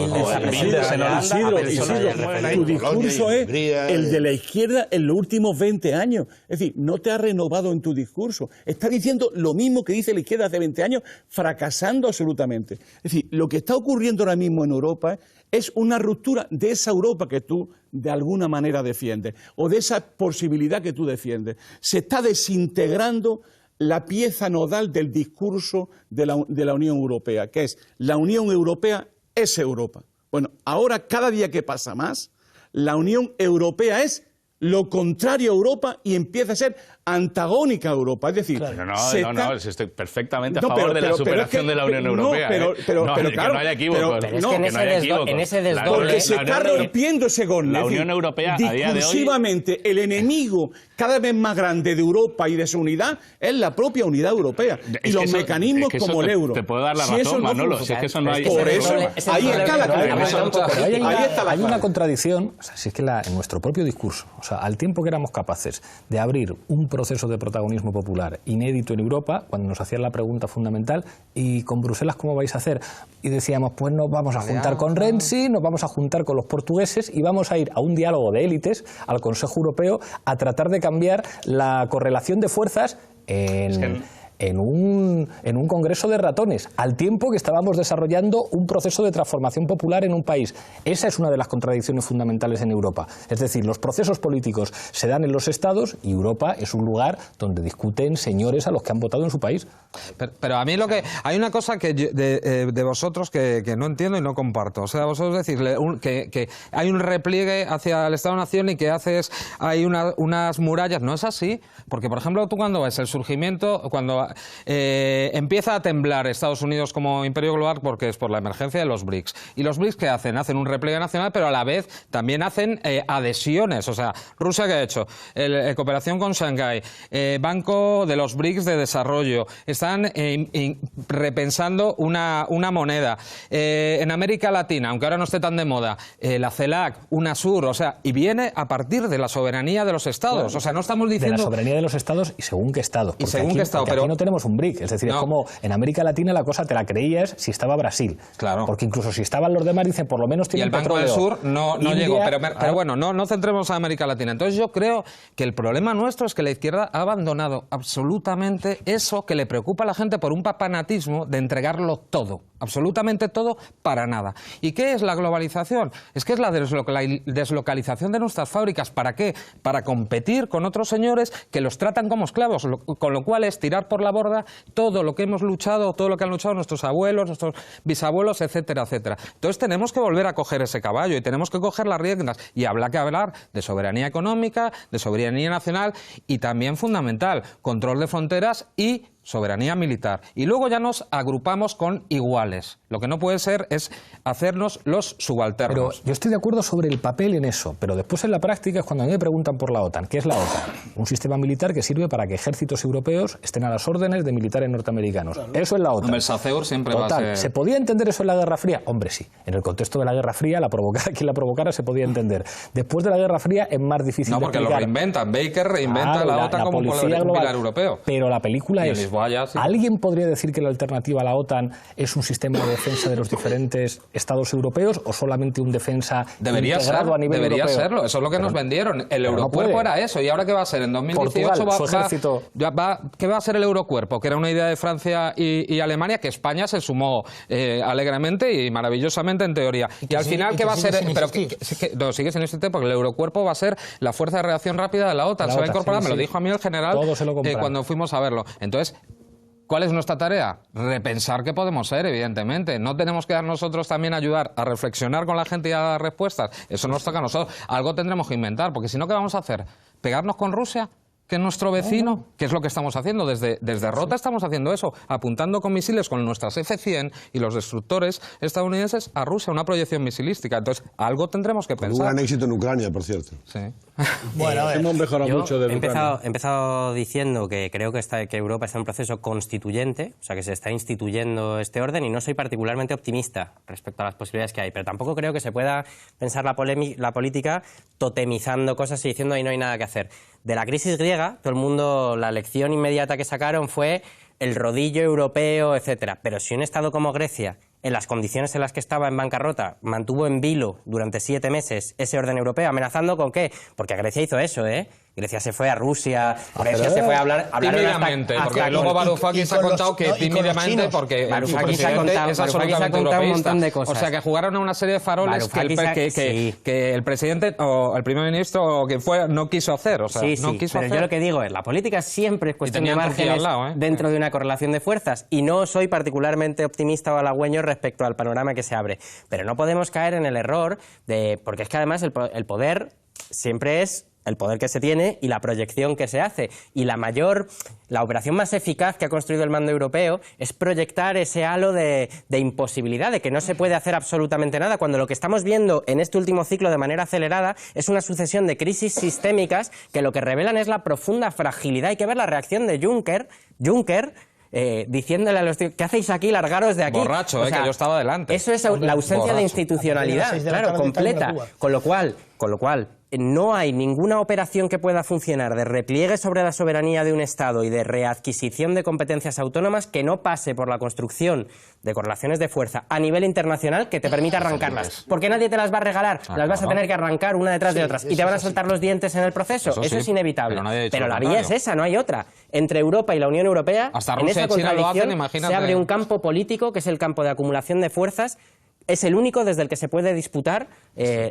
discurso es el de la izquierda en los últimos 20 años. Es decir, no te has renovado en tu discurso. Está diciendo lo mismo que dice la izquierda hace 20 años, fracasando absolutamente. Es decir, lo que está ocurriendo ahora mismo en Europa es una ruptura de esa Europa que tú de alguna manera defiendes, o de esa posibilidad que tú defiendes. Se está desintegrando la pieza nodal del discurso de la Unión Europea, que es la Unión Europea es Europa. Bueno, ahora cada día que pasa más, la Unión Europea es lo contrario a Europa y empieza a ser antagónica a Europa. Es decir, no, estoy perfectamente a favor de la superación de la Unión Europea. Pero claro, que no haya equívocos. Pero es que en ese desdoble... Porque se está rompiendo ese gol. La Unión Europea, a día de hoy... Discursivamente, el enemigo cada vez más grande de Europa y de su unidad es la propia unidad europea. Y los mecanismos como el euro. Te puedo dar la razón, Manolo. Si es que eso no hay... Por eso, ahí está la clave. Hay una contradicción, o sea, si es que en nuestro propio discurso, o sea, al tiempo que éramos capaces de abrir un proceso de protagonismo popular inédito en Europa, cuando nos hacían la pregunta fundamental, ¿y con Bruselas cómo vais a hacer? Y decíamos, pues nos vamos a juntar con Renzi, nos vamos a juntar con los portugueses y vamos a ir a un diálogo de élites, al Consejo Europeo, a tratar de cambiar la correlación de fuerzas en un congreso de ratones, al tiempo que estábamos desarrollando un proceso de transformación popular en un país. Esa es una de las contradicciones fundamentales en Europa. Es decir, los procesos políticos se dan en los estados y Europa es un lugar donde discuten señores a los que han votado en su país. Pero a mí hay una cosa que de vosotros que no entiendo y no comparto. O sea, vosotros decís que hay un repliegue hacia el Estado-Nación y que hay unas murallas. No es así, porque por ejemplo tú cuando ves el surgimiento, cuando empieza a temblar Estados Unidos como imperio global, porque es por la emergencia de los BRICS. ¿Y los BRICS qué hacen? Hacen un repliegue nacional, pero a la vez también hacen adhesiones. O sea, Rusia, ¿qué ha hecho? Cooperación con Shanghái, Banco de los BRICS de Desarrollo. Están repensando una moneda. En América Latina, aunque ahora no esté tan de moda, la CELAC, UNASUR, o sea, y viene a partir de la soberanía de los estados. O sea, no estamos diciendo... De la soberanía de los estados y según qué estado. Y según qué estado, pero tenemos un BRIC, es decir, es como en América Latina la cosa te la creías si estaba Brasil. Claro. Porque incluso si estaban los demás, dicen, por lo menos tienen petróleo. Y el Banco del Sur no llegó. Pero bueno, no centremos a América Latina. Entonces yo creo que el problema nuestro es que la izquierda ha abandonado absolutamente eso que le preocupa a la gente por un papanatismo de entregarlo todo, absolutamente todo para nada. ¿Y qué es la globalización? Es que es la deslocalización de nuestras fábricas. ¿Para qué? Para competir con otros señores que los tratan como esclavos, con lo cual es tirar por la borda todo lo que hemos luchado, todo lo que han luchado nuestros abuelos, nuestros bisabuelos, etcétera, etcétera. Entonces tenemos que volver a coger ese caballo y tenemos que coger las riendas y habrá que hablar de soberanía económica, de soberanía nacional y también fundamental, control de fronteras y soberanía militar. Y luego ya nos agrupamos con iguales. Lo que no puede ser es hacernos los subalternos. Pero yo estoy de acuerdo sobre el papel en eso, pero después en la práctica es cuando a mí me preguntan por la OTAN. ¿Qué es la OTAN? Un sistema militar que sirve para que ejércitos europeos estén a las órdenes de militares norteamericanos. Claro. Eso es la OTAN. Hombre, el SACEUR siempre va a ser... ¿Se podía entender eso en la Guerra Fría? Hombre, sí. En el contexto de la Guerra Fría, quien la provocara se podía entender. Después de la Guerra Fría es más difícil de explicar. No, porque lo reinventan. Baker reinventa la OTAN como un pilar europeo. Pero la película es... ¿Alguien podría decir que la alternativa a la OTAN es un sistema de defensa de los diferentes estados europeos o solamente un defensa integrado a nivel europeo? Debería serlo, eso es lo que nos vendieron. El Eurocuerpo era eso, ¿y ahora qué va a ser? En 2018 ¿qué va a ser el Eurocuerpo? Que era una idea de Francia y Alemania, que España se sumó alegremente y maravillosamente en teoría. Y al final, ¿qué va a ser? No, sigue sin existir porque el Eurocuerpo va a ser la fuerza de reacción rápida de la OTAN. Se va a incorporar, me lo dijo a mí el general cuando fuimos a verlo. Entonces, ¿cuál es nuestra tarea? Repensar qué podemos ser, evidentemente. No tenemos que dar nosotros también ayudar a reflexionar con la gente y a dar respuestas. Eso nos toca a nosotros. Algo tendremos que inventar, porque si no, ¿qué vamos a hacer? ¿Pegarnos con Rusia? ¿Que es nuestro vecino? ¿Qué es lo que estamos haciendo? Desde Rota estamos haciendo eso, apuntando con misiles con nuestras F-100 y los destructores estadounidenses a Rusia, una proyección misilística. Entonces, algo tendremos que pensar. Un gran éxito en Ucrania, por cierto. Sí. Bueno, hemos mejorado mucho de Ucrania. He empezado diciendo que creo que Europa está en un proceso constituyente, o sea, que se está instituyendo este orden, y no soy particularmente optimista respecto a las posibilidades que hay, pero tampoco creo que se pueda pensar la política totemizando cosas y diciendo ahí no hay nada que hacer. De la crisis griega, todo el mundo, la lección inmediata que sacaron fue el rodillo europeo, etcétera. Pero si un Estado como Grecia, en las condiciones en las que estaba en bancarrota, mantuvo en vilo durante 7 meses ese orden europeo, ¿amenazando con qué? Porque Grecia hizo eso, ¿eh? Grecia se fue a Rusia, Grecia se fue a hablar tímidamente, porque luego Varoufakis ha contado que tímidamente, porque su presidente es absolutamente europeísta. O sea, que jugaron a una serie de faroles que el presidente o el primer ministro o quien fue no quiso hacer. O sea, no quiso hacer. Yo lo que digo es, la política siempre es cuestión de márgenes dentro de una correlación de fuerzas, y no soy particularmente optimista o halagüeño respecto al panorama que se abre. Pero no podemos caer en el error de... Porque es que además el poder siempre es el poder que se tiene y la proyección que se hace. Y la operación más eficaz que ha construido el mando europeo es proyectar ese halo de imposibilidad, de que no se puede hacer absolutamente nada, cuando lo que estamos viendo en este último ciclo de manera acelerada es una sucesión de crisis sistémicas que lo que revelan es la profunda fragilidad. Hay que ver la reacción de Juncker diciéndole a los tíos, ¿qué hacéis aquí? Largaros de aquí. Borracho, o sea, que yo estaba delante. Eso es la ausencia de institucionalidad, claro, completa. Con lo cual, no hay ninguna operación que pueda funcionar de repliegue sobre la soberanía de un Estado y de readquisición de competencias autónomas que no pase por la construcción de correlaciones de fuerza a nivel internacional que te permita arrancarlas. Porque nadie te las va a regalar, las vas a tener que arrancar una detrás de otras y te van a saltar los dientes en el proceso. Eso es inevitable. Pero la vía es esa, no hay otra. Entre Europa y la Unión Europea, en esa contradicción se abre un campo político que es el campo de acumulación de fuerzas. Es el único desde el que se puede disputar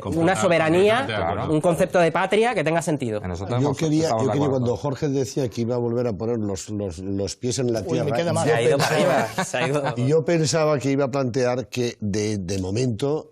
una soberanía, un concepto de patria que tenga sentido. Yo quería cuando Jorge decía que iba a volver a poner los pies en la tierra, se ha ido para arriba. Y yo pensaba que iba a plantear que de momento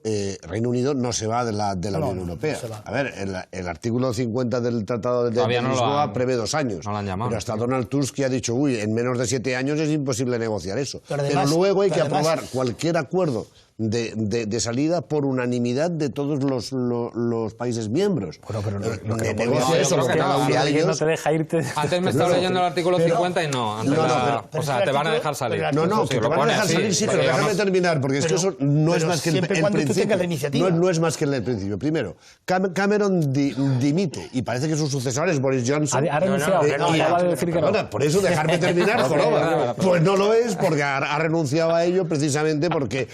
Reino Unido no se va de la Unión Europea. A ver, el artículo 50 del Tratado de Lisboa prevé 2 años. No lo han llamado, pero hasta Donald Tusk que ha dicho, en menos de 7 años es imposible negociar eso. Pero luego hay que aprobar cualquier acuerdo de salida por unanimidad de todos los países miembros. Bueno, pero lo que negocia eso con cada uno de alguien no ellos. te deja irte. Antes me estaba leyendo el artículo 50 y no. O sea, te van a dejar salir. No, que te van a dejar salir, sí, pero déjame terminar, porque es que eso no es más que el principio. No es más que el principio. Primero, Cameron dimite y parece que su sucesor es Boris Johnson. Ha renunciado. Acaba de decir que no. Por eso dejarme terminar, joroba. Pues no lo es, porque ha renunciado a ello precisamente porque...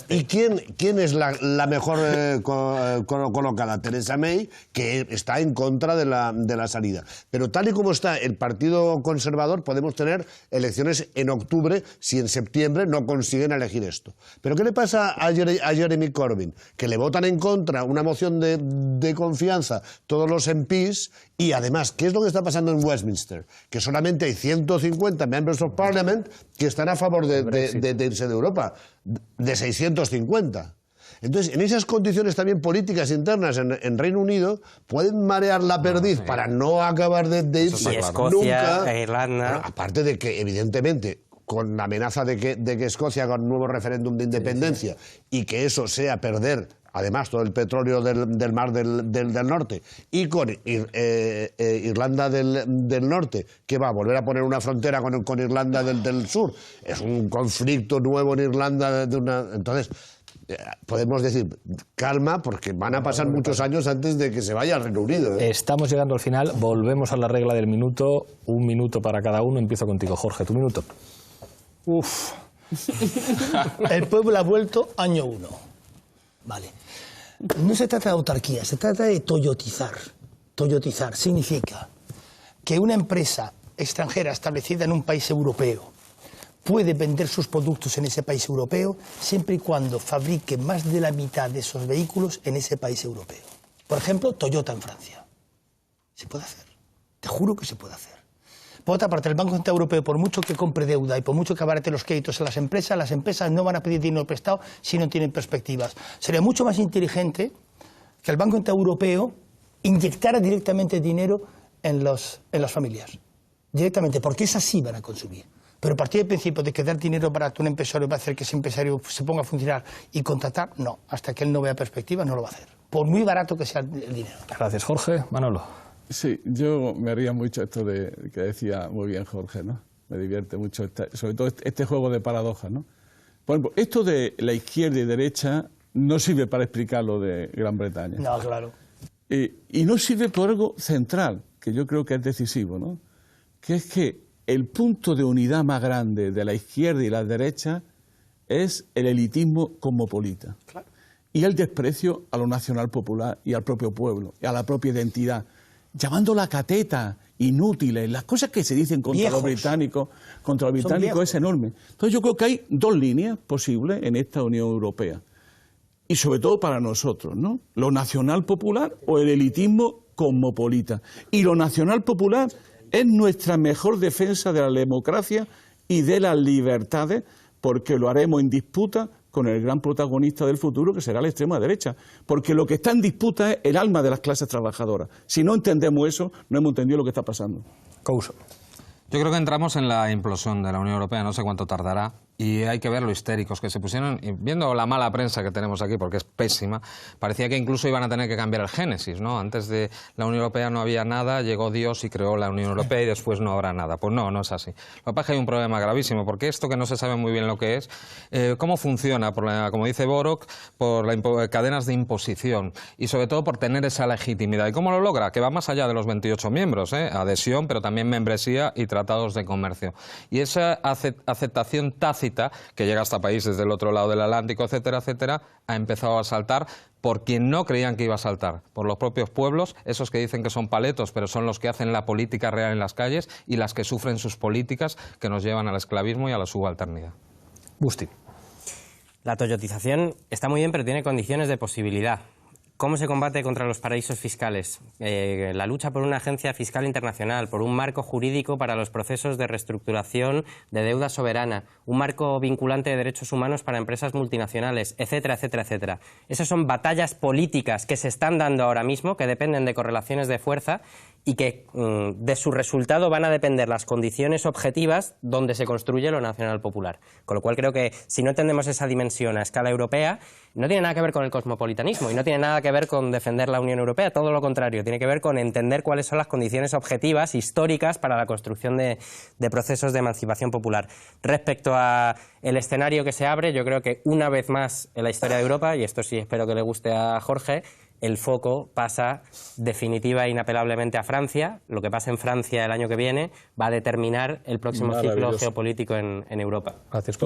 ¿Y quién es la mejor colocada? Theresa May, que está en contra de la salida. Pero tal y como está el Partido Conservador, podemos tener elecciones en octubre si en septiembre no consiguen elegir esto. ¿Pero qué le pasa a Jeremy Corbyn? Que le votan en contra una moción de confianza todos los MPs y además, ¿qué es lo que está pasando en Westminster? Que solamente hay 150 Members of Parliament que están a favor de irse de Europa, de 650. Entonces, en esas condiciones también políticas internas en Reino Unido, pueden marear la perdiz para no acabar de irse Escocia, nunca. Irlanda. Bueno, aparte de que, evidentemente, con la amenaza de que Escocia haga un nuevo referéndum de independencia y que eso sea perder, además, todo el petróleo del Mar del Norte, y con Irlanda del Norte, que va a volver a poner una frontera con Irlanda del Sur. Es un conflicto nuevo en Irlanda. Entonces, podemos decir, calma, porque van a pasar muchos años antes de que se vaya al Reino Unido. Estamos llegando al final, volvemos a la regla del minuto, 1 minuto para cada uno. Empiezo contigo, Jorge, tu minuto. Uf. El pueblo ha vuelto año 1. Vale. No se trata de autarquía, se trata de toyotizar. Toyotizar significa que una empresa extranjera establecida en un país europeo puede vender sus productos en ese país europeo siempre y cuando fabrique más de la mitad de esos vehículos en ese país europeo. Por ejemplo, Toyota en Francia. Se puede hacer. Te juro que se puede hacer. Por otra parte, el Banco Central Europeo, por mucho que compre deuda y por mucho que abarate los créditos a las empresas no van a pedir dinero prestado si no tienen perspectivas. Sería mucho más inteligente que el Banco Central Europeo inyectara directamente dinero en las familias. Directamente, porque esas sí van a consumir. Pero a partir del principio de que dar dinero barato a un empresario va a hacer que ese empresario se ponga a funcionar y contratar, no. Hasta que él no vea perspectiva, no lo va a hacer. Por muy barato que sea el dinero. Gracias, Jorge. Manolo. Sí, yo me haría mucho esto de que decía muy bien Jorge, ¿no? Me divierte mucho, sobre todo este juego de paradojas, ¿no? Por ejemplo, esto de la izquierda y derecha no sirve para explicar lo de Gran Bretaña. No, claro. Y no sirve por algo central, que yo creo que es decisivo, ¿no? Que es que el punto de unidad más grande de la izquierda y la derecha es el elitismo cosmopolita. Claro. Y el desprecio a lo nacional popular y al propio pueblo, y a la propia identidad, llamándola cateta, inútiles, las cosas que se dicen contra los británicos es enorme. Entonces yo creo que hay 2 líneas posibles en esta Unión Europea. Y sobre todo para nosotros, ¿no? Lo nacional popular o el elitismo cosmopolita. Y lo nacional popular es nuestra mejor defensa de la democracia y de las libertades, porque lo haremos en disputa con el gran protagonista del futuro, que será la extrema derecha. Porque lo que está en disputa es el alma de las clases trabajadoras. Si no entendemos eso, no hemos entendido lo que está pasando. Couso. Yo creo que entramos en la implosión de la Unión Europea, no sé cuánto tardará, y hay que ver lo histéricos que se pusieron. Y viendo la mala prensa que tenemos aquí, porque es pésima, parecía que incluso iban a tener que cambiar el génesis, ¿no? Antes de la Unión Europea no había nada, llegó Dios y creó la Unión Europea y después no habrá nada. Pues no, no es así. Lo que pasa es que hay un problema gravísimo, porque esto que no se sabe muy bien lo que es, cómo funciona, como dice Borok, por cadenas de imposición y sobre todo por tener esa legitimidad. ¿Y cómo lo logra? Que va más allá de los 28 miembros, adhesión, pero también membresía y tratados de comercio. Y esa aceptación tácita que llega hasta países del otro lado del Atlántico, etcétera, etcétera, ha empezado a saltar por quien no creían que iba a saltar, por los propios pueblos, esos que dicen que son paletos, pero son los que hacen la política real en las calles y las que sufren sus políticas que nos llevan al esclavismo y a la subalternidad. Busti. La toyotización está muy bien, pero tiene condiciones de posibilidad. ¿Cómo se combate contra los paraísos fiscales? La lucha por una agencia fiscal internacional, por un marco jurídico para los procesos de reestructuración de deuda soberana, un marco vinculante de derechos humanos para empresas multinacionales, etcétera, etcétera, etcétera. Esas son batallas políticas que se están dando ahora mismo, que dependen de correlaciones de fuerza y que de su resultado van a depender las condiciones objetivas donde se construye lo nacional popular. Con lo cual creo que si no entendemos esa dimensión a escala europea, no tiene nada que ver con el cosmopolitanismo y no tiene nada que ver con defender la Unión Europea, todo lo contrario, tiene que ver con entender cuáles son las condiciones objetivas, históricas, para la construcción de procesos de emancipación popular. Respecto a el escenario que se abre, yo creo que una vez más en la historia de Europa, y esto sí espero que le guste a Jorge, el foco pasa definitiva e inapelablemente a Francia. Lo que pase en Francia el año que viene va a determinar el próximo ciclo geopolítico en Europa. Gracias,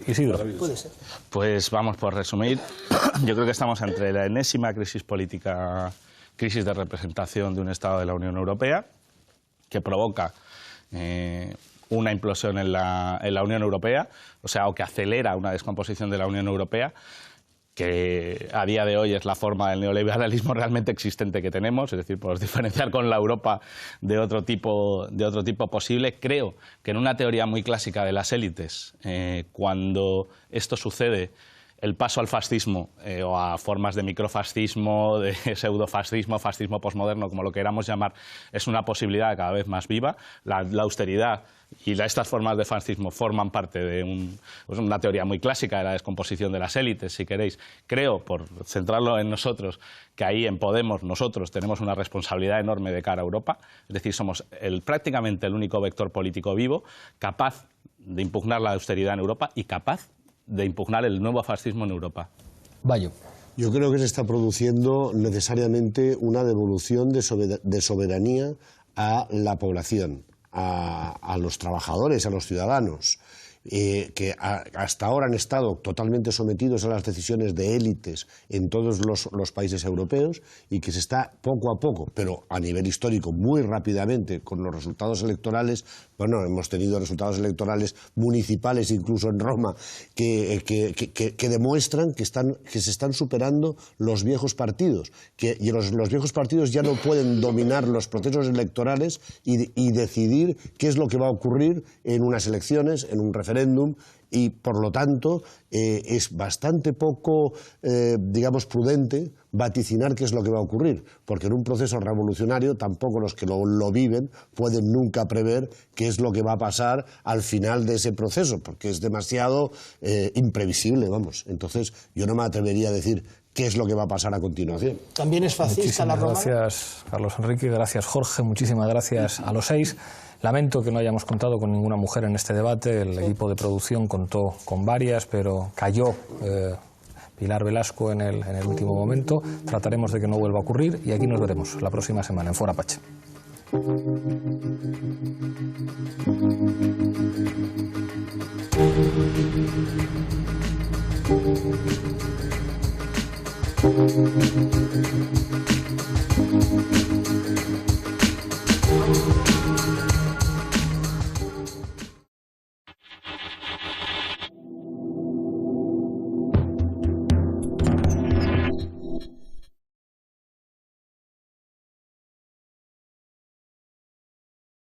Isidro. Puede ser. Pues vamos, por resumir, yo creo que estamos entre la enésima crisis política, crisis de representación de un Estado de la Unión Europea, que provoca una implosión en la Unión Europea, o que acelera una descomposición de la Unión Europea, que a día de hoy es la forma del neoliberalismo realmente existente que tenemos, es decir, por diferenciar con la Europa de otro tipo posible. Creo que en una teoría muy clásica de las élites, cuando esto sucede, el paso al fascismo o a formas de microfascismo, de pseudofascismo, fascismo posmoderno, como lo queramos llamar, es una posibilidad cada vez más viva. La austeridad y estas formas de fascismo forman parte de una teoría muy clásica de la descomposición de las élites, si queréis. Creo, por centrarlo en nosotros, que ahí en Podemos nosotros tenemos una responsabilidad enorme de cara a Europa, es decir, somos prácticamente el único vector político vivo capaz de impugnar la austeridad en Europa y capaz de impugnar el nuevo fascismo en Europa. Bayo. Yo creo que se está produciendo necesariamente una devolución de soberanía a la población, a los trabajadores, a los ciudadanos, que hasta ahora han estado totalmente sometidos a las decisiones de élites en todos los países europeos y que se está poco a poco, pero a nivel histórico muy rápidamente, con los resultados electorales. Bueno, hemos tenido resultados electorales municipales, incluso en Roma, que demuestran que se están superando los viejos partidos, y los viejos partidos ya no pueden dominar los procesos electorales y decidir qué es lo que va a ocurrir en unas elecciones, en un referéndum, y por lo tanto es bastante poco, digamos, prudente vaticinar qué es lo que va a ocurrir, porque en un proceso revolucionario tampoco los que lo viven pueden nunca prever qué es lo que va a pasar al final de ese proceso, porque es demasiado imprevisible, vamos. Entonces yo no me atrevería a decir qué es lo que va a pasar a continuación. También es fascista la Roma. Gracias, Carlos Enrique, gracias, Jorge, muchísimas gracias a los 6. Lamento que no hayamos contado con ninguna mujer en este debate. El equipo de producción contó con varias, pero cayó Pilar Velasco en el último momento. Trataremos de que no vuelva a ocurrir y aquí nos veremos la próxima semana en Fora Apache.